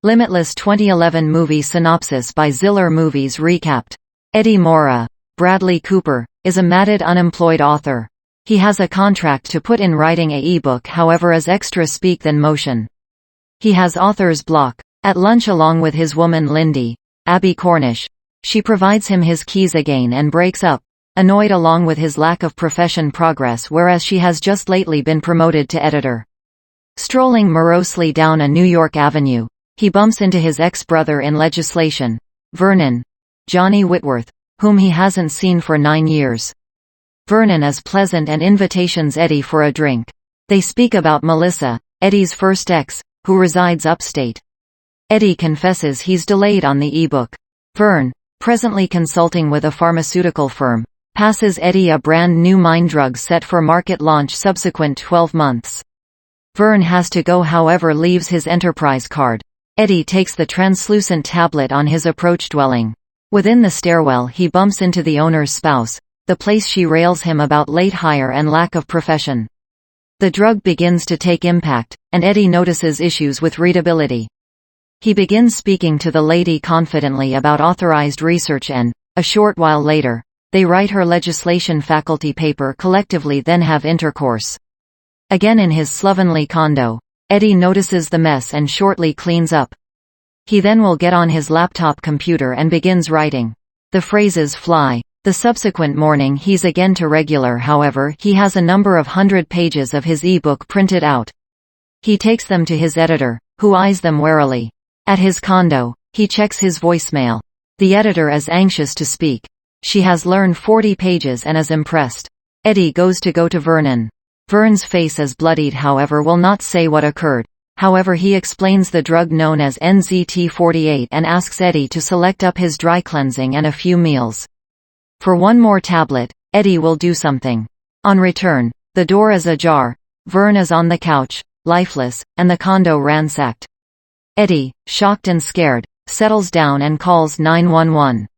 Limitless 2011 movie synopsis by Zillur Movies recapped. Eddie Mora, Bradley Cooper, is a matted unemployed author. He has a contract to put in writing a e-book, however is extra speak than motion. He has author's block. At lunch along with his woman Lindy, Abby Cornish, she provides him his keys again and breaks up, annoyed along with his lack of profession progress, whereas she has just lately been promoted to editor. Strolling morosely down a New York avenue, he bumps into his ex-brother in legislation, Vernon, Johnny Whitworth, whom he hasn't seen for 9 years. Vernon is pleasant and invitations Eddie for a drink. They speak about Melissa, Eddie's first ex, who resides upstate. Eddie confesses he's delayed on the e-book. Vern, presently consulting with a pharmaceutical firm, passes Eddie a brand new mind drug set for market launch subsequent 12 months. Vern has to go, however leaves his enterprise card. Eddie takes the translucent tablet on his approach dwelling. Within the stairwell he bumps into the owner's spouse, the place she rails him about late hire and lack of profession. The drug begins to take impact, and Eddie notices issues with readability. He begins speaking to the lady confidently about authorized research and, a short while later, they write her legislation faculty paper collectively, then have intercourse. Again in his slovenly condo, Eddie notices the mess and shortly cleans up. He then will get on his laptop computer and begins writing. The phrases fly. The subsequent morning he's again to regular, however he has a number of 100 pages of his e-book printed out. He takes them to his editor, who eyes them warily. At his condo, he checks his voicemail. The editor is anxious to speak. She has learned 40 pages and is impressed. Eddie goes to Vernon. Vern's face is bloodied, however will not say what occurred. However he explains the drug known as NZT48 and asks Eddie to select up his dry cleansing and a few meals. For one more tablet, Eddie will do something. On return, the door is ajar, Vern is on the couch, lifeless, and the condo ransacked. Eddie, shocked and scared, settles down and calls 911.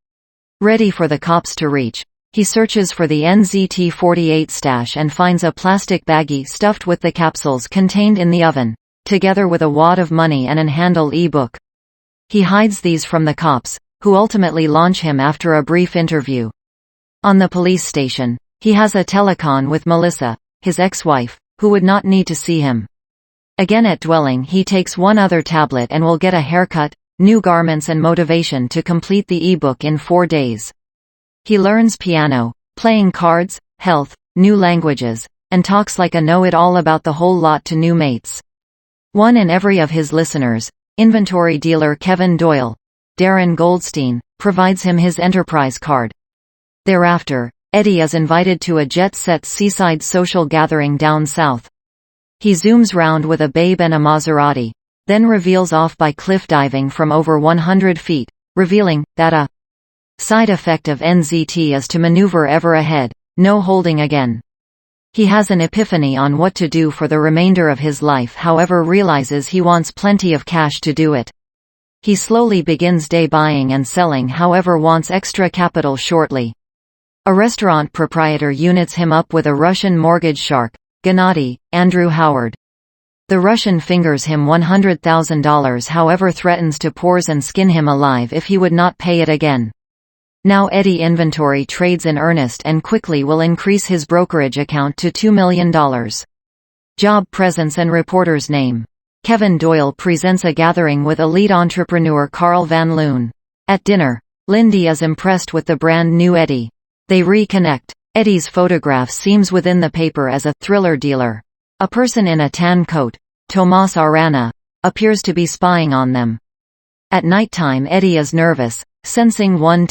Ready for the cops to reach, he searches for the NZT48 stash and finds a plastic baggie stuffed with the capsules contained in the oven, together with a wad of money and an handle e-book. He hides these from the cops, who ultimately launch him after a brief interview. On the police station, he has a telecon with Melissa, his ex-wife, who would not need to see him. Again at dwelling he takes one other tablet and will get a haircut, new garments and motivation to complete the e-book in 4 days. He learns piano, playing cards, health, new languages, and talks like a know-it-all about the whole lot to new mates. One in every of his listeners, inventory dealer Kevin Doyle, Darren Goldstein, provides him his enterprise card. Thereafter, Eddie is invited to a jet-set seaside social gathering down south. He zooms round with a babe and a Maserati, then reveals off by cliff diving from over 100 feet, revealing that a side effect of NZT is to maneuver ever ahead, no holding again. He has an epiphany on what to do for the remainder of his life, however realizes he wants plenty of cash to do it. He slowly begins day buying and selling, however wants extra capital shortly. A restaurant proprietor units him up with a Russian mortgage shark, Gennady, Andrew Howard. The Russian fingers him $100,000, however threatens to pores and skin him alive if he would not pay it again. Now Eddie inventory trades in earnest and quickly will increase his brokerage account to $2 million. Job presence and reporter's name. Kevin Doyle presents a gathering with elite entrepreneur Carl Van Loon. At dinner, Lindy is impressed with the brand new Eddie. They reconnect. Eddie's photograph seems within the paper as a thriller dealer. A person in a tan coat, Tomas Arana, appears to be spying on them. At nighttime Eddie is nervous, sensing one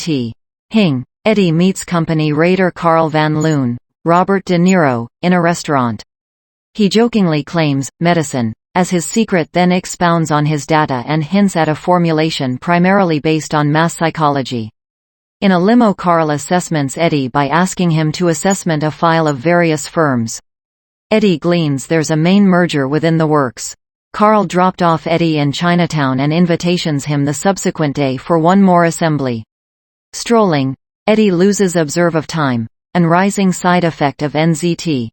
Hing. Eddie meets company raider Carl Van Loon, Robert De Niro, in a restaurant. He jokingly claims medicine as his secret, then expounds on his data and hints at a formulation primarily based on mass psychology. In a limo Carl assessments Eddie by asking him to assessment a file of various firms. Eddie gleans there's a main merger within the works. Carl dropped off Eddie in Chinatown and invitations him the subsequent day for one more assembly. Strolling, Eddie loses observe of time, and rising side effect of NZT.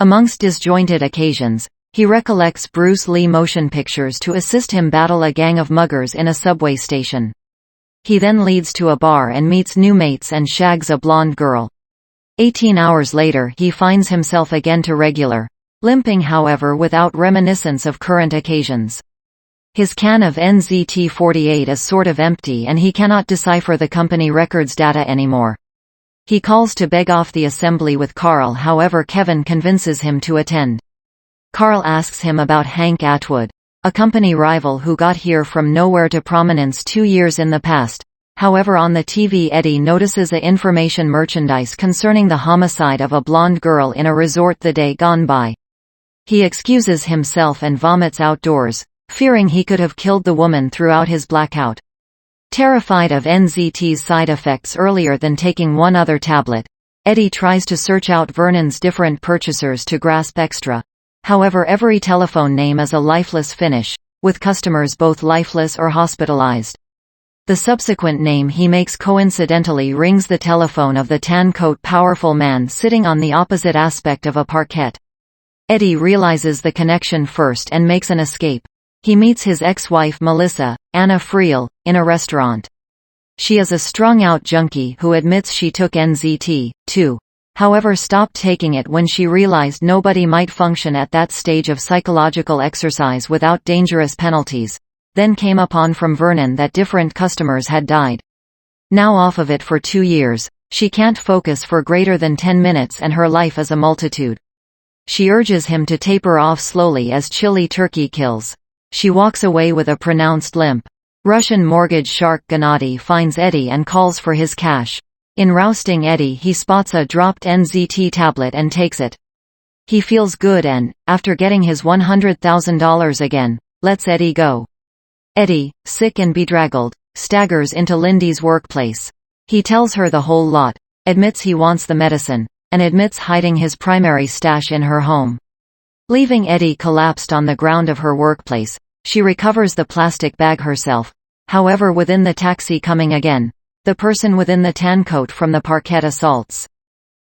Amongst disjointed occasions, He recollects Bruce Lee motion pictures to assist him battle a gang of muggers in a subway station. He then leads to a bar and meets new mates and shags a blonde girl. 18 hours later he finds himself again to regular, limping however without reminiscence of current occasions. His can of NZT-48 is sort of empty and he cannot decipher the company records data anymore. He calls to beg off the assembly with Carl, however Kevin convinces him to attend. Carl asks him about Hank Atwood, a company rival who got here from nowhere to prominence 2 years in the past. However, on the TV Eddie notices a information merchandise concerning the homicide of a blonde girl in a resort the day gone by. He excuses himself and vomits outdoors, fearing he could have killed the woman throughout his blackout. Terrified of NZT's side effects earlier than taking one other tablet, Eddie tries to search out Vernon's different purchasers to grasp extra. However, every telephone name is a lifeless finish, with customers both lifeless or hospitalized. The subsequent name he makes coincidentally rings the telephone of the tan-coat powerful man sitting on the opposite aspect of a parquet. Eddie realizes the connection first and makes an escape. He meets his ex-wife Melissa, Anna Friel, in a restaurant. She is a strung-out junkie who admits she took NZT, too. However, stopped taking it when she realized nobody might function at that stage of psychological exercise without dangerous penalties. Then came upon from Vernon that different customers had died. Now off of it for 2 years, she can't focus for greater than 10 minutes and her life is a multitude. She urges him to taper off slowly as chili turkey kills. She walks away with a pronounced limp. Russian mortgage shark Gennady finds Eddie and calls for his cash. In rousting Eddie, he spots a dropped NZT tablet and takes it. He feels good and, after getting his $100,000 again, lets Eddie go. Eddie, sick and bedraggled, staggers into Lindy's workplace. He tells her the whole lot, admits he wants the medicine, and admits hiding his primary stash in her home. Leaving Eddie collapsed on the ground of her workplace, she recovers the plastic bag herself. However, within the taxi coming again, the person within the tan coat from the parquet assaults.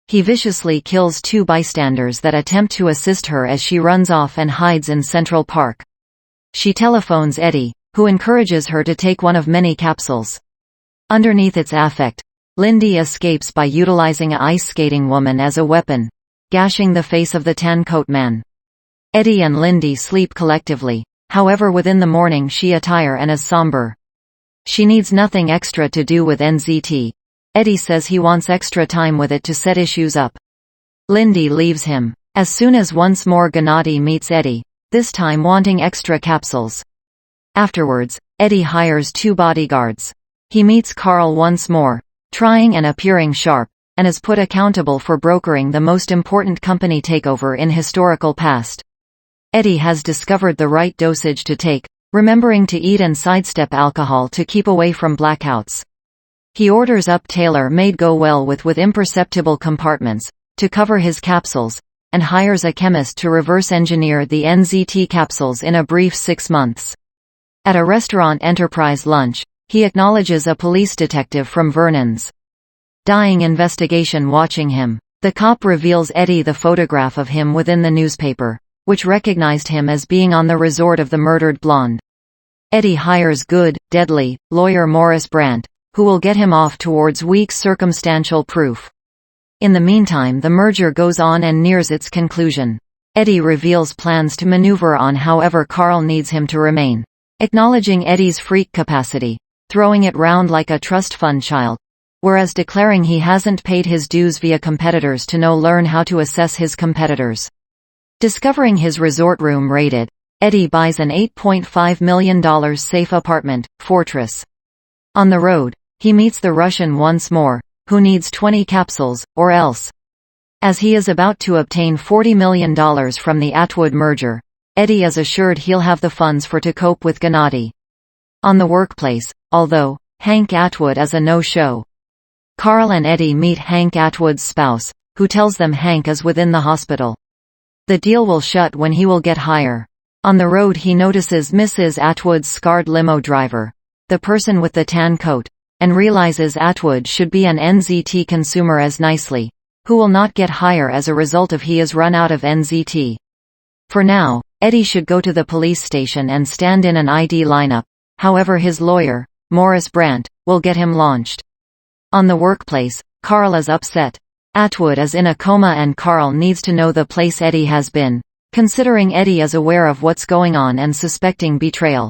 He viciously kills 2 bystanders that attempt to assist her as she runs off and hides in Central Park. She telephones Eddie, who encourages her to take one of many capsules. Underneath its affect, Lindy escapes by utilizing a ice skating woman as a weapon, gashing the face of the tan coat man. Eddie and Lindy sleep collectively, however within the morning she attire and is somber. She needs nothing extra to do with NZT. Eddie says he wants extra time with it to set issues up. Lindy leaves him. As soon as once more Gennady meets Eddie, this time wanting extra capsules. Afterwards, Eddie hires 2 bodyguards. He meets Carl once more, trying and appearing sharp, and is put accountable for brokering the most important company takeover in historical past. Eddie has discovered the right dosage to take, remembering to eat and sidestep alcohol to keep away from blackouts. He orders up tailor-made go well with imperceptible compartments, to cover his capsules, and hires a chemist to reverse-engineer the NZT capsules in a brief 6 months. At a restaurant enterprise lunch, he acknowledges a police detective from Vernon's dying investigation watching him. The cop reveals Eddie the photograph of him within the newspaper, which recognized him as being on the resort of the murdered blonde. Eddie hires good, deadly, lawyer Morris Brandt, who will get him off towards weak circumstantial proof. In the meantime, the merger goes on and nears its conclusion. Eddie reveals plans to maneuver on, however Carl needs him to remain, acknowledging Eddie's freak capacity, throwing it round like a trust fund child, whereas declaring he hasn't paid his dues via competitors to learn how to assess his competitors. Discovering his resort room raided, Eddie buys an $8.5 million safe apartment, fortress. On the road, he meets the Russian once more, who needs 20 capsules, or else. As he is about to obtain $40 million from the Atwood merger, Eddie is assured he'll have the funds to cope with Gennady. On the workplace, although Hank Atwood is a no-show. Carl and Eddie meet Hank Atwood's spouse, who tells them Hank is within the hospital. The deal will shut when he will get higher. On the road he notices Mrs. Atwood's scarred limo driver, the person with the tan coat, and realizes Atwood should be an NZT consumer as nicely, who will not get higher as a result of he is run out of NZT. For now, Eddie should go to the police station and stand in an ID lineup. However, his lawyer, Morris Brandt, will get him launched. On the workplace, Carl is upset. Atwood is in a coma and Carl needs to know the place Eddie has been, considering Eddie is aware of what's going on and suspecting betrayal.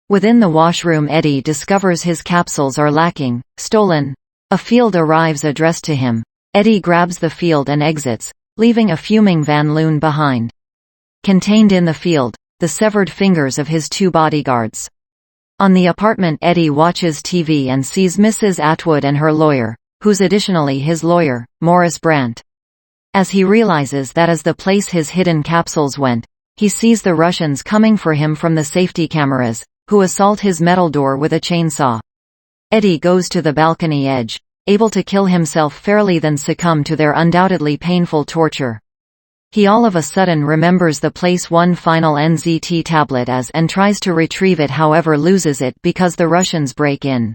Within the washroom, Eddie discovers his capsules are lacking, stolen. A field arrives addressed to him. Eddie grabs the field and exits, leaving a fuming Van Loon behind. Contained in the field, the severed fingers of his two bodyguards. On the apartment, Eddie watches TV and sees Mrs. Atwood and her lawyer, who's additionally his lawyer, Morris Brandt. As he realizes that is the place his hidden capsules went, he sees the Russians coming for him from the safety cameras, who assault his metal door with a chainsaw. Eddie goes to the balcony edge, able to kill himself fairly then succumb to their undoubtedly painful torture. He all of a sudden remembers the place one final NZT tablet as and tries to retrieve it, however loses it because the Russians break in.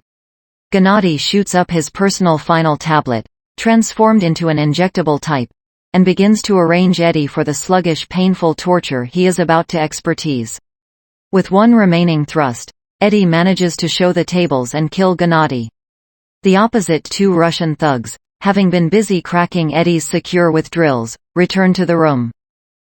Gennady shoots up his personal final tablet, transformed into an injectable type, and begins to arrange Eddie for the sluggish painful torture he is about to expertise. With one remaining thrust, Eddie manages to show the tables and kill Gennady. The opposite two Russian thugs, having been busy cracking Eddie's secure with drills, return to the room.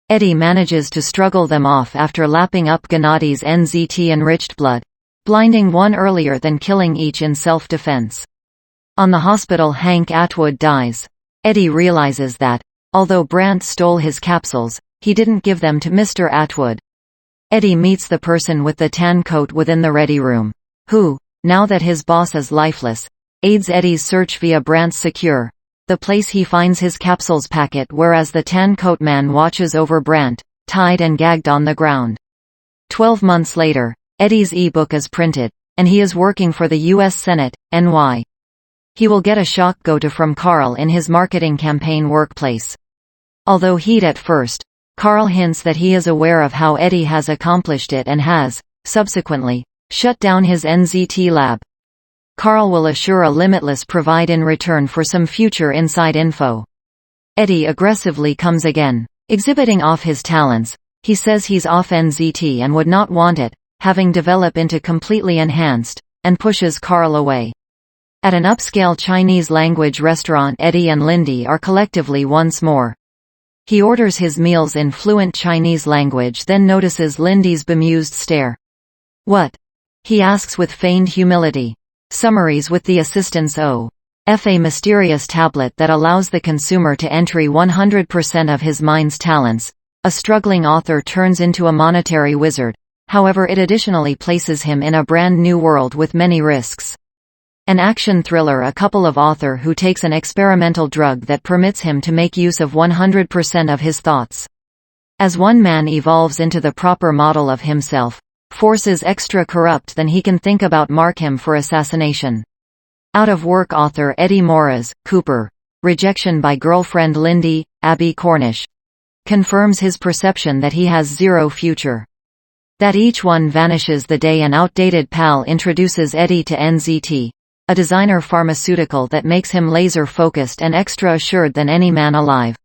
Eddie manages to struggle them off after lapping up Gennady's NZT-enriched blood, blinding one earlier than killing each in self-defense. On the hospital, Hank Atwood dies. Eddie realizes that, although Brandt stole his capsules, he didn't give them to Mr. Atwood. Eddie meets the person with the tan coat within the ready room, who, now that his boss is lifeless, aids Eddie's search via Brandt's secure, the place he finds his capsules packet, whereas the tan coat man watches over Brandt, tied and gagged on the ground. 12 months later, Eddie's e-book is printed, and he is working for the U.S. Senate, NY. He will get a shock go-to from Carl in his marketing campaign workplace. Although he'd at first, Carl hints that he is aware of how Eddie has accomplished it and has, subsequently, shut down his NZT lab. Carl will assure a Limitless provide in return for some future inside info. Eddie aggressively comes again, exhibiting off his talents. He says he's off NZT and would not want it, having developed into completely enhanced, and pushes Carl away. At an upscale Chinese language restaurant, Eddie and Lindy are collectively once more. He orders his meals in fluent Chinese language, then notices Lindy's bemused stare. "What?" he asks with feigned humility. Summaries with the assistance of a mysterious tablet that allows the consumer to entry 100% of his mind's talents. A struggling author turns into a monetary wizard. However, it additionally places him in a brand new world with many risks. An action thriller, a couple of author who takes an experimental drug that permits him to make use of 100% of his thoughts. As one man evolves into the proper model of himself, forces extra corrupt than he can think about mark him for assassination. Out of work author Eddie Moraes, Cooper. Rejection by girlfriend Lindy, Abby Cornish. Confirms his perception that he has zero future. That each one vanishes the day an outdated pal introduces Eddie to NZT, a designer pharmaceutical that makes him laser-focused and extra assured than any man alive.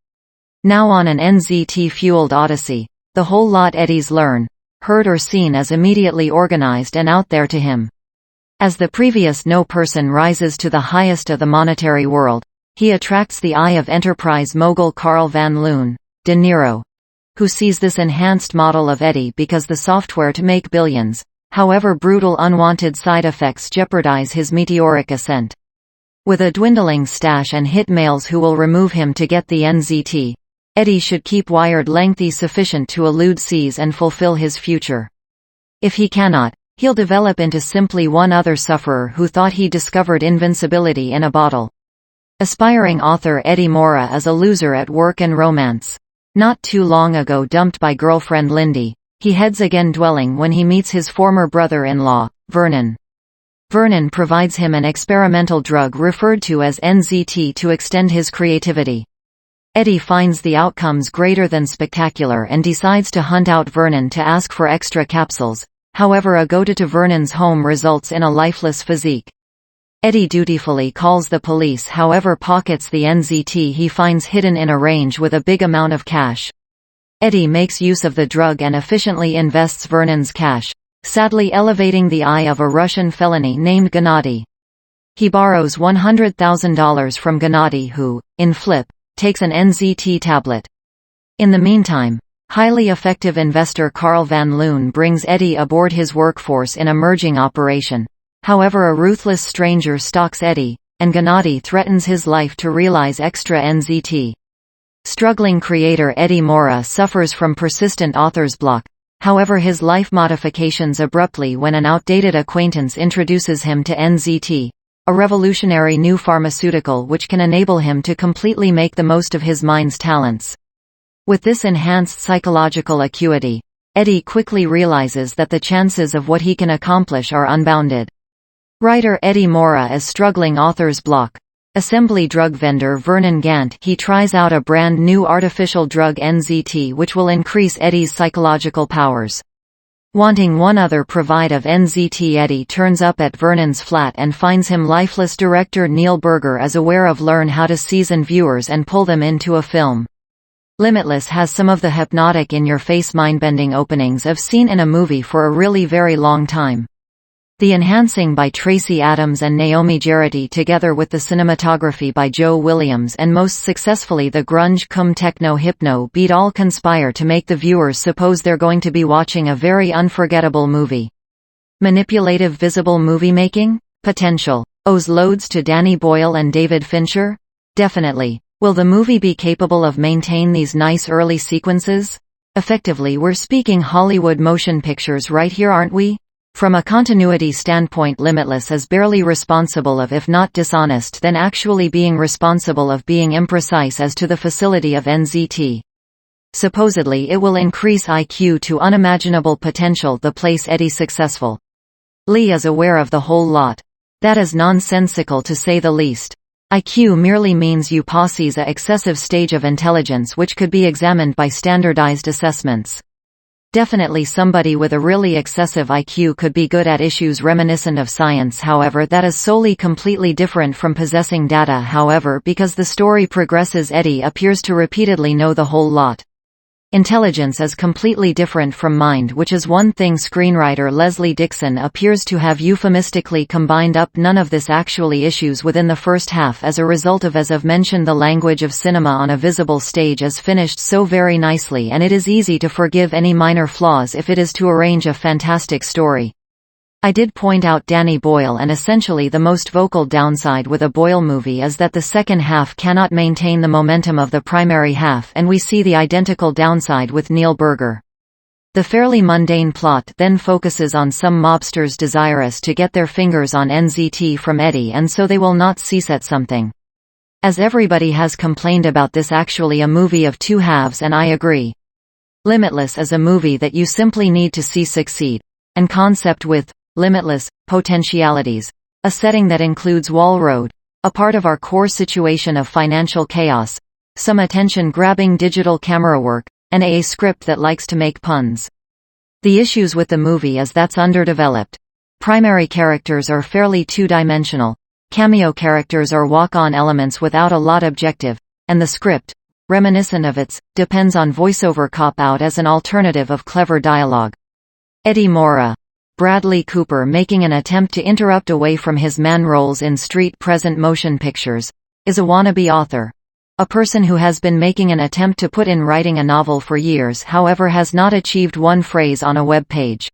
Now on an NZT-fueled odyssey, the whole lot Eddie's learn, heard or seen is immediately organized and out there to him. As the previous no person rises to the highest of the monetary world, he attracts the eye of enterprise mogul Carl Van Loon, De Niro, who sees this enhanced model of Eddie because the software to make billions. However, brutal unwanted side effects jeopardize his meteoric ascent. With a dwindling stash and hit mails who will remove him to get the NZT, Eddie should keep wired lengthy sufficient to elude seize and fulfill his future. If he cannot, he'll develop into simply one other sufferer who thought he discovered invincibility in a bottle. Aspiring author Eddie Mora is a loser at work and romance. Not too long ago dumped by girlfriend Lindy, he heads again dwelling when he meets his former brother-in-law, Vernon. Vernon provides him an experimental drug referred to as NZT to extend his creativity. Eddie finds the outcomes greater than spectacular and decides to hunt out Vernon to ask for extra capsules. However, a go to Vernon's home results in a lifeless physique. Eddie dutifully calls the police, however pockets the NZT he finds hidden in a range with a big amount of cash. Eddie makes use of the drug and efficiently invests Vernon's cash, sadly elevating the eye of a Russian felony named Gennady. He borrows $100,000 from Gennady who, in flip, takes an NZT tablet. In the meantime, highly effective investor Carl Van Loon brings Eddie aboard his workforce in a merging operation. However, a ruthless stranger stalks Eddie, and Gennady threatens his life to realize extra NZT. Struggling creator Eddie Mora suffers from persistent author's block, however his life modifications abruptly when an outdated acquaintance introduces him to NZT, a revolutionary new pharmaceutical which can enable him to completely make the most of his mind's talents. With this enhanced psychological acuity, Eddie quickly realizes that the chances of what he can accomplish are unbounded. Writer Eddie Mora as struggling author's block. Assembly drug vendor Vernon Gant. He tries out a brand new artificial drug NZT which will increase Eddie's psychological powers. Wanting one other provide of NZT, Eddie turns up at Vernon's flat and finds him lifeless. Director Neil Berger is aware of learn how to season viewers and pull them into a film. Limitless has some of the hypnotic in-your-face mind-bending openings I've seen in a movie for a really very long time. The enhancing by Tracy Adams and Naomi Jarrett together with the cinematography by Joe Williams and most successfully the grunge cum techno hypno beat all conspire to make the viewers suppose they're going to be watching a very unforgettable movie. Manipulative visible movie making? Potential. Owes loads to Danny Boyle and David Fincher? Definitely. Will the movie be capable of maintain these nice early sequences? Effectively, we're speaking Hollywood motion pictures right here, aren't we? From a continuity standpoint, Limitless is barely responsible of, if not dishonest, then actually being responsible of being imprecise as to the facility of NZT. Supposedly it will increase IQ to unimaginable potential, the place Eddie successful. Lee is aware of the whole lot. That is nonsensical to say the least. IQ merely means you possess a excessive stage of intelligence which could be examined by standardized assessments. Definitely somebody with a really excessive IQ could be good at issues reminiscent of science, however that is solely completely different from possessing data. However, because the story progresses, Eddie appears to repeatedly know the whole lot. Intelligence is completely different from mind, which is one thing screenwriter Leslie Dixon appears to have euphemistically combined up. None of this actually issues within the first half as a result of, as I've mentioned, the language of cinema on a visible stage is finished so very nicely, and it is easy to forgive any minor flaws if it is to arrange a fantastic story. I did point out Danny Boyle, and essentially the most vocal downside with a Boyle movie is that the second half cannot maintain the momentum of the primary half, and we see the identical downside with Neil Berger. The fairly mundane plot then focuses on some mobsters desirous to get their fingers on NZT from Eddie, and so they will not cease at something. As everybody has complained about this actually a movie of two halves, and I agree. Limitless is a movie that you simply need to see succeed. And concept with limitless potentialities. A setting that includes Wall Road, a part of our core situation of financial chaos, some attention-grabbing digital camera work, and a script that likes to make puns. The issues with the movie is that's underdeveloped. Primary characters are fairly two-dimensional. Cameo characters are walk-on elements without a lot objective, and the script, reminiscent of its, depends on voiceover cop-out as an alternative of clever dialogue. Eddie Mora. Bradley Cooper making an attempt to interrupt away from his man roles in street present motion pictures, is a wannabe author. A person who has been making an attempt to put in writing a novel for years, however has not achieved one phrase on a web page.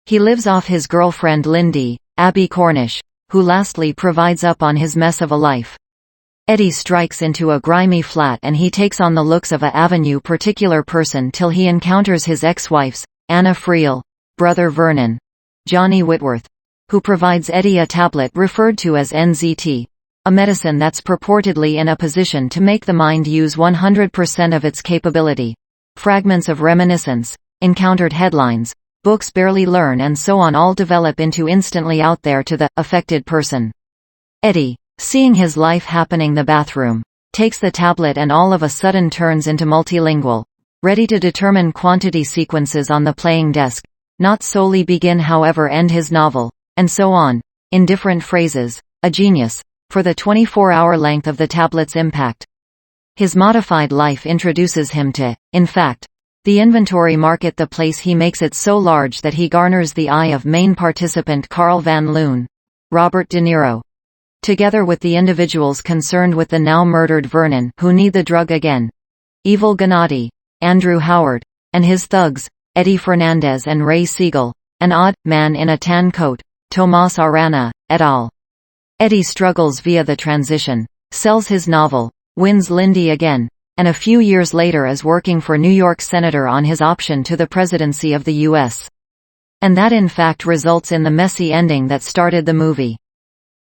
He lives off his girlfriend Lindy, Abby Cornish, who lastly provides up on his mess of a life. Eddie strikes into a grimy flat and he takes on the looks of a Avenue particular person till he encounters his ex-wife's, Anna Friel, brother Vernon, Johnny Whitworth, who provides Eddie a tablet referred to as NZT, a medicine that's purportedly in a position to make the mind use 100% of its capability. Fragments of reminiscence, encountered headlines, books barely learn and so on all develop into instantly out there to the affected person. Eddie, seeing his life happening the bathroom, takes the tablet and all of a sudden turns into multilingual, ready to determine quantity sequences on the playing desk, not solely begin however end his novel, and so on, in different phrases, a genius, for the 24-hour length of the tablet's impact. His modified life introduces him to, in fact, The inventory market the place he makes it so large that he garners the eye of main participant Carl Van Loon, Robert De Niro. Together with the individuals concerned with the now murdered Vernon who need the drug again. Evil Gennady, Andrew Howard, and his thugs, Eddie Fernandez and Ray Siegel, an odd man in a tan coat, Tomas Arana, et al. Eddie struggles via the transition, sells his novel, wins Lindy again, and a few years later is working for New York Senator on his option to the presidency of the U.S. And that in fact results in the messy ending that started the movie.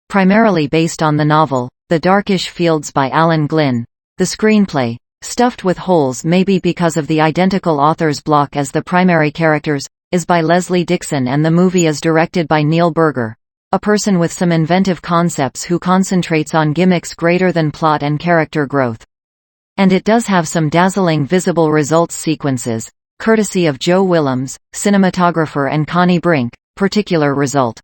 Primarily based on the novel, The Darkish Fields by Alan Glynn, the screenplay, stuffed with holes maybe because of the identical author's block as the primary characters, is by Leslie Dixon and the movie is directed by Neil Berger, a person with some inventive concepts who concentrates on gimmicks greater than plot and character growth. And it does have some dazzling visible results sequences, courtesy of Joe Willems, cinematographer, and Connie Brink. Particular result.